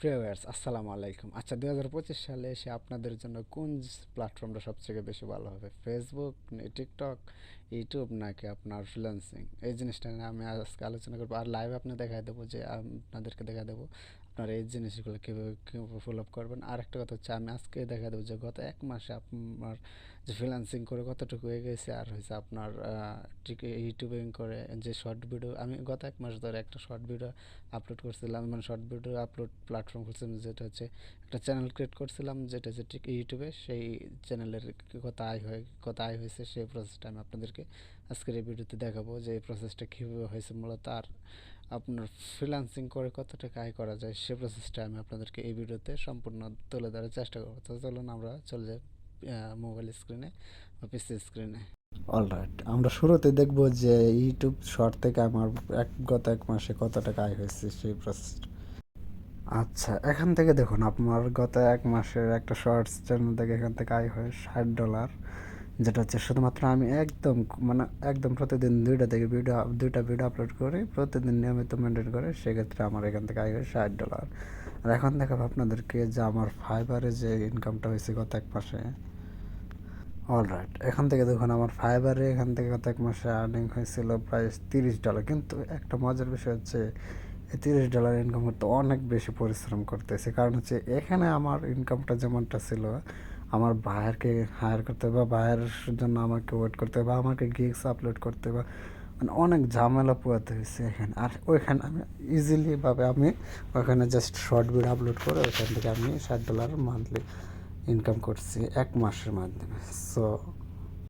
Viewers আসসালামু আলাইকুম। আচ্ছা, 2025 সালে এসে আপনাদের জন্য কোন প্ল্যাটফর্মটা সবথেকে বেশি ভালো হবে? ফেসবুক, টিকটক, ইউটিউব নাকি আপনার ফ্রিল্যান্সিং? এই জিনিসটা নিয়ে আমি আজকে আলোচনা করবো। আর লাইভ আপনি দেখাই দেবো যে আপনাদেরকে দেখা দেবো আপনারা এই জিনিসগুলো কীভাবে ফলো আপ করবেন। আর একটা কথা হচ্ছে, আমি আজকে দেখা দেবো যে গত এক মাসে আপনার যে ফ্রিল্যান্সিং করে কতটুকু হয়ে গেছে, আর হয়েছে আপনার ইউটিউবিং করে যে শর্ট ভিডিও। আমি গত এক মাস ধরে একটা শর্ট ভিডিও আপলোড করছিলাম, মানে শর্ট ভিডিও আপলোড প্ল্যাটফর্ম করছিলাম, যেটা হচ্ছে একটা চ্যানেল ক্রিয়েট করছিলাম, যেটা হচ্ছে ঠিক ইউটিউবে। সেই চ্যানেলের কত আয় হয়েছে সেই প্রসেসটা আমি আপনাদেরকে আজকের এই ভিডিওতে দেখাবো, যে এই প্রসেসটা কীভাবে হয়েছে মূলত, আর আপনার ফ্রিল্যান্সিং করে কত টাকা আয় করা যায় সেই প্রসেসটা আমি আপনাদেরকে এই ভিডিওতে সম্পূর্ণ তুলে ধরার চেষ্টা করবো। তো চলুন আমরা চলে যাই মোবাইল স্ক্রিনে বা পিসি স্ক্রিনে। অলরাইট, আমরা শুরুতে দেখব যে ইউটিউব শর্ট থেকে আমার গত এক মাসে কত টাকা আয় হয়েছে সেই প্রসেসটা। আচ্ছা, এখান থেকে দেখুন আপনার গত এক মাসের একটা শর্টস চ্যানেল থেকে এখান থেকে আয় হয় $60, যেটা হচ্ছে শুধুমাত্র আমি একদম প্রতিদিন দুইটা ভিডিও আপলোড করি, প্রতিদিন নিয়মিত মেনটেন করে, সেক্ষেত্রে আমার এখান থেকে আয় হয় $60। আর এখন দেখাবো আপনাদেরকে যে আমার ফাইবারে যে ইনকামটা হয়েছে গত এক মাসে। অলরাইট, এখান থেকে দেখুন আমার ফাইবারে এখান থেকে গত এক মাসে আর্নিং হয়েছিল প্রায় $30। কিন্তু একটা মজার বিষয় হচ্ছে, এই $30 ইনকাম করতে অনেক বেশি পরিশ্রম করতেছে। কারণ হচ্ছে এখানে আমার ইনকামটা যেমনটা ছিল, আমার ভাইয়ারকে হায়ার করতে হবে, বা ভাইয়ের জন্য আমাকে ওয়েট করতে হবে, বা আমাকে গিগস আপলোড করতে হবে, মানে অনেক ঝামেলা পোয়াতে হয়েছে এখানে। আর ওইখানে আমি ইজিলিভাবে আমি ওখানে জাস্ট শর্ট ভিডিও আপলোড করে ওইখান থেকে আমি $60 মান্থলি ইনকাম করছি এক মাসের মাধ্যমে। সো